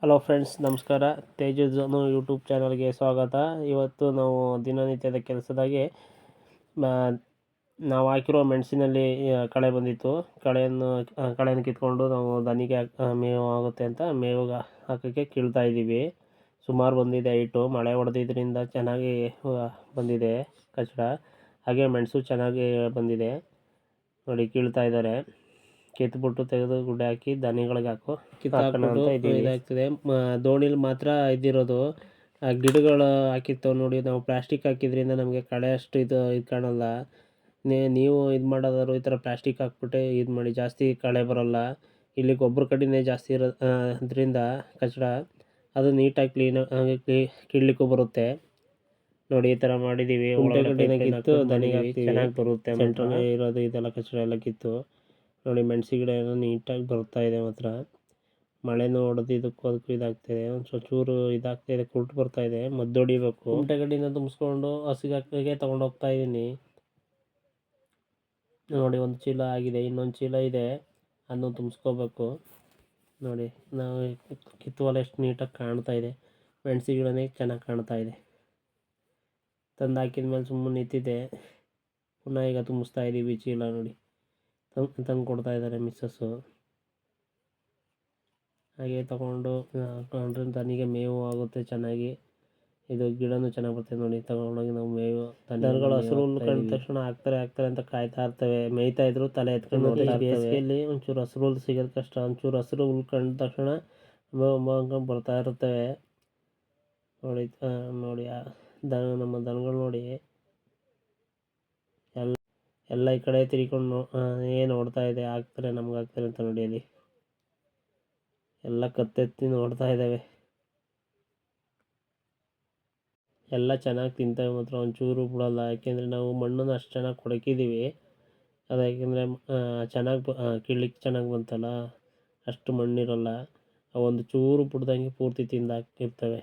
Hello friends, ನಮಸ್ಕಾರ. Teju zone YouTube ಚಾನಲ್ಗೆ ಸ್ವಾಗತ. ಇವತ್ತು ನಾವು ದಿನನಿತ್ಯದ ಕೆಲಸದಾಗೆ ನಾವು ಹಾಕಿರೋ ಮೆಣಸಿನಲ್ಲಿ ಕಳೆ ಬಂದಿತ್ತು. ಕಳೆಯನ್ನು ಕಿತ್ಕೊಂಡು ನಾವು ದನಿಗೆ ಮೇವು ಆಗುತ್ತೆ ಅಂತ ಮೇವು ಹಾಕೋಕ್ಕೆ ಕೀಳ್ತಾ ಇದ್ದೀವಿ. ಸುಮಾರು ಬಂದಿದೆ ಹೈಟು. ಮಳೆ ಹೊಡೆದಿದ್ದರಿಂದ ಚೆನ್ನಾಗಿ ಬಂದಿದೆ ಕಚಡ. ಹಾಗೆ ಮೆಣಸು ಚೆನ್ನಾಗಿ ಬಂದಿದೆ ನೋಡಿ. ಕೀಳ್ತಾ ಇದ್ದಾರೆ. ಕಿತ್ಬಿಟ್ಟು ತೆಗೆದು ಗುಡ್ಡೆ ಹಾಕಿ ದನಿಗಳಿಗೆ ಕಿತ್ತಾಕೋಣ ಅಂತ ಇದಾಗ್ತದೆ. ದೋಣಿಲಿ ಮಾತ್ರ ಇದ್ದಿರೋದು. ಗಿಡಗಳು ಹಾಕಿರ್ತಾವೆ ನೋಡಿ. ನಾವು ಪ್ಲಾಸ್ಟಿಕ್ ಹಾಕಿದ್ರಿಂದ ನಮಗೆ ಕಳೆ ಅಷ್ಟು ಇದು ಕಾಣಲ್ಲ. ನೀವು ಇದು ಮಾಡೋದಾದ್ರು ಈ ಥರ ಪ್ಲಾಸ್ಟಿಕ್ ಹಾಕ್ಬಿಟ್ಟೆ ಇದು ಮಾಡಿ, ಜಾಸ್ತಿ ಕಳೆ ಬರೋಲ್ಲ. ಇಲ್ಲಿ ಗೊಬ್ಬರ ಕಡಿಮೆ ಜಾಸ್ತಿ ಅದರಿಂದ ಕಚಡ ಅದು ನೀಟಾಗಿ ಕೀಳಲಿಕ್ಕೂ ಬರುತ್ತೆ ನೋಡಿ. ಈ ಥರ ಮಾಡಿದ್ದೀವಿ. ಒಳಗಡೆ ಕಿತ್ತು ದನಿಗೆ ಚೆನ್ನಾಗಿ ಬರುತ್ತೆ. ಸೆಂಟ್ರ್ ಇರೋದು ಇದೆಲ್ಲ ಕಚಡ ಎಲ್ಲ ಕಿತ್ತು ನೋಡಿ. ಮೆಣಸಿ ಗಿಡ ಎಲ್ಲ ನೀಟಾಗಿ ಬರ್ತಾ ಇದೆ. ಮಾತ್ರ ಮಳೆನೂ ಹೊಡೆದಿದ್ದಕ್ಕೂ ಅದಕ್ಕೂ ಇದಾಗ್ತಾಯಿದೆ. ಒಂದು ಸ್ವಲ್ಪ ಚೂರು ಇದಾಗ್ತಾಯಿದೆ, ಕುರುಟು ಬರ್ತಾ ಇದೆ. ಮದ್ದು ಹೊಡಿಬೇಕು. ಕುಂಟೆಗಡ್ಡಿನ ತುಂಬಿಸ್ಕೊಂಡು ಹಸಿಗೆ ತೊಗೊಂಡು ಹೋಗ್ತಾ ಇದ್ದೀನಿ ನೋಡಿ. ಒಂದು ಚೀಲ ಆಗಿದೆ, ಇನ್ನೊಂದು ಚೀಲ ಇದೆ, ಅದನ್ನು ತುಂಬಿಸ್ಕೋಬೇಕು ನೋಡಿ. ನಾವು ಕಿತ್ತುವಲ್ಲ ಎಷ್ಟು ನೀಟಾಗಿ ಕಾಣ್ತಾ ಇದೆ. ಮೆಣಸಿ ಗಿಡನೇ ಚೆನ್ನಾಗಿ ಕಾಣ್ತಾ ಇದೆ. ತಂದು ಹಾಕಿದ್ಮೇಲೆ ಸುಮ್ಮನೆ ನಿಂತಿದೆ. ಪುನಃ ಈಗ ತುಂಬಿಸ್ತಾ ಇದ್ದೀವಿ ಚೀಲ ನೋಡಿ. ತಂದು ಕೊಡ್ತಾ ಇದ್ದಾರೆ ಮಿಸ್ಸಸ್ಸು. ಹಾಗೆ ತಗೊಂಡು ದನಿಗೆ ಮೇವು ಆಗುತ್ತೆ ಚೆನ್ನಾಗಿ. ಇದು ಗಿಡನೂ ಚೆನ್ನಾಗಿ ಬರ್ತದೆ ನೋಡಿ. ತಗೊಂಡೋಗಿ ನಾವು ಮೇವು ದನಗಳು ಹಸಿರು ಹುಲ್ಲು ಕಂಡ ತಕ್ಷಣ ಹಾಕ್ತಾರೆ ಅಂತ ಕಾಯ್ತಾ ಇರ್ತವೆ. ಮೇಯ್ತಾ ಇದ್ರು ತಲೆ ಎತ್ಕೊಂಡು ಬೇಸಿಗೆಯಲ್ಲಿ ಒಂಚೂರು ಹಸಿರು ಹುಲ್ಲು ಸಿಗೋದು ಕಷ್ಟ. ಒಂಚೂರು ಹಸಿರು ಹುಲ್ಲು ಕಂಡ ತಕ್ಷಣ ಮೇವು ಬರ್ತಾ ಇರ್ತವೆ ನೋಡಿ. ನೋಡಿ ನಮ್ಮ ದನಗಳು ನೋಡಿ ಎಲ್ಲ ಈ ಕಡೆ ತಿರ್ಕೊಂಡು ಏನು ನೋಡ್ತಾ ಇದೆ. ಆಗ್ತಾರೆ ನಮ್ಗೆ ಆಗ್ತಾರೆ ಅಂತ ನೋಡಿ. ಅಲ್ಲಿ ಎಲ್ಲ ಕತ್ತೆತ್ತಿ ನೋಡ್ತಾ ಇದ್ದಾವೆ. ಎಲ್ಲ ಚೆನ್ನಾಗಿ ತಿಂತವೆ ಮಾತ್ರ, ಒಂಚೂರು ಬಿಡಲ್ಲ. ಯಾಕೆಂದರೆ ನಾವು ಮಣ್ಣನ್ನು ಅಷ್ಟು ಚೆನ್ನಾಗಿ ಕೊಡಕಿದ್ದೀವಿ. ಅದು ಯಾಕೆಂದರೆ ಚೆನ್ನಾಗಿ ಕೀಳ್ಲಿಕ್ಕೆ ಚೆನ್ನಾಗಿ ಬಂತಲ್ಲ, ಅಷ್ಟು ಮಣ್ಣಿರಲ್ಲ. ಒಂದು ಚೂರು ಬಿಡ್ದಂಗೆ ಪೂರ್ತಿ ತಿಂದು ಹಾಕಿರ್ತವೆ.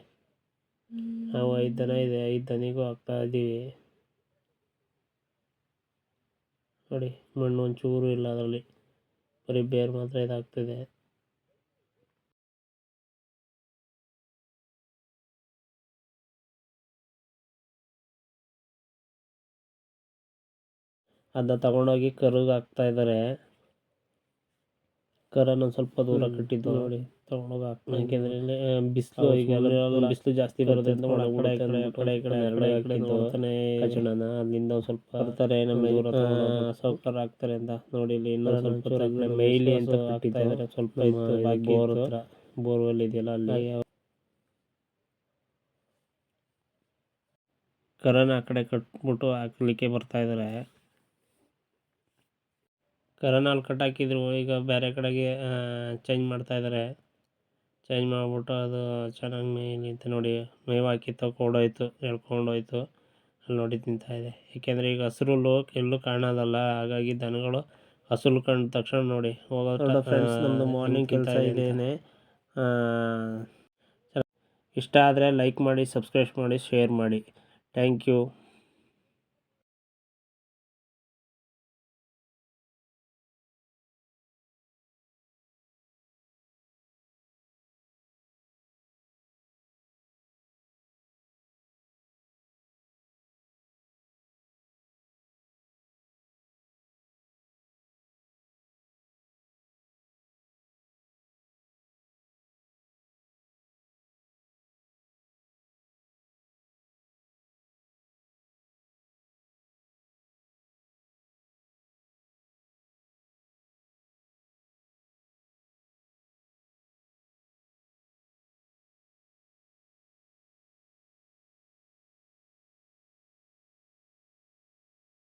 ನಾವು 5 ದನ ಇದೆ, 5 ದನಿಗೂ ಹಾಕ್ತಾ ಇದ್ದೀವಿ ನೋಡಿ. ಮಣ್ಣು ಒಂಚೂರು ಇಲ್ಲ ಅದರಲ್ಲಿ, ಬರೀ ಬೇರು ಮಾತ್ರ ಇದಾಗ್ತದೆ. ಅದನ್ನ ತಗೊಂಡೋಗಿ ಕರುಗೆ ಹಾಕ್ತಾ ಇದ್ದಾರೆ. ಕರನ್ನು ಸ್ವಲ್ಪ ದೂರ ಕಟ್ಟಿದ್ದು ನೋಡಿ. ತಗೊಂಡೋಗಿ ಹಾಕ್ತಾರೆ. ಯಾಕೆಂದರೆ ಬಿಸಿಲು ಬಿಸಿಲು ಜಾಸ್ತಿ ಬರೋದ್ರಿಂದ ಕಚಡನ ಅಲ್ಲಿಂದ ಒಂದು ಸ್ವಲ್ಪ ಬರ್ತಾರೆ. ನಮ್ಮ ದೂರ ಸೌಕರ್ ಹಾಕ್ತಾರೆ ಅಂತ ನೋಡಿ. ಇಲ್ಲಿ ಇನ್ನೊಂದು ಸ್ವಲ್ಪ ಮೇಯ್ಲಿ ಅಂತ ಹಾಕ್ತಾ ಇದ್ದಾರೆ. ಸ್ವಲ್ಪ ಬೋರ್ ಹತ್ರ, ಬೋರ್ವೆಲ್ ಇದೆಯಲ್ಲ ಅಲ್ಲಿ ಕರನ ಆ ಕಡೆ ಕಟ್ಬಿಟ್ಟು ಹಾಕ್ಲಿಕ್ಕೆ ಬರ್ತಾ ಇದ್ದಾರೆ. ಕರನ ಅಲ್ಲಿ ಕಟ್ಟಾಕಿದ್ರು. ಈಗ ಬೇರೆ ಕಡೆಗೆ ಚೇಂಜ್ ಮಾಡ್ತಾ ಇದ್ದಾರೆ. ಚೇಂಜ್ ಮಾಡಿಬಿಟ್ಟು ಅದು ಚೆನ್ನಾಗಿ ಮೇಯ್ಲಿ ಅಂತ ನೋಡಿ. ಮೇವು ಹಾಕಿ ತಗೊಂಡೋಯ್ತು, ಎಳ್ಕೊಂಡೋಯ್ತು. ಅಲ್ಲಿ ನೋಡಿ ತಿಂತಾಯಿದೆ. ಏಕೆಂದರೆ ಈಗ ಹಸಿರು ಹುಲ್ಲು ಎಲ್ಲೂ ಕಾಣೋದಲ್ಲ. ಹಾಗಾಗಿ ದನಗಳು ಹಸಿರು ಕಂಡ ತಕ್ಷಣ ನೋಡಿ ಹೋಗೋದು. ಫ್ರೆಂಡ್ಸ್, ನಮ್ಮದು ಮಾರ್ನಿಂಗ್ ಕೆಲಸ ಇದೇನೆ. ಇಷ್ಟ ಆದರೆ ಲೈಕ್ ಮಾಡಿ, ಸಬ್ಸ್ಕ್ರೈಬ್ ಮಾಡಿ, ಶೇರ್ ಮಾಡಿ. Thank you.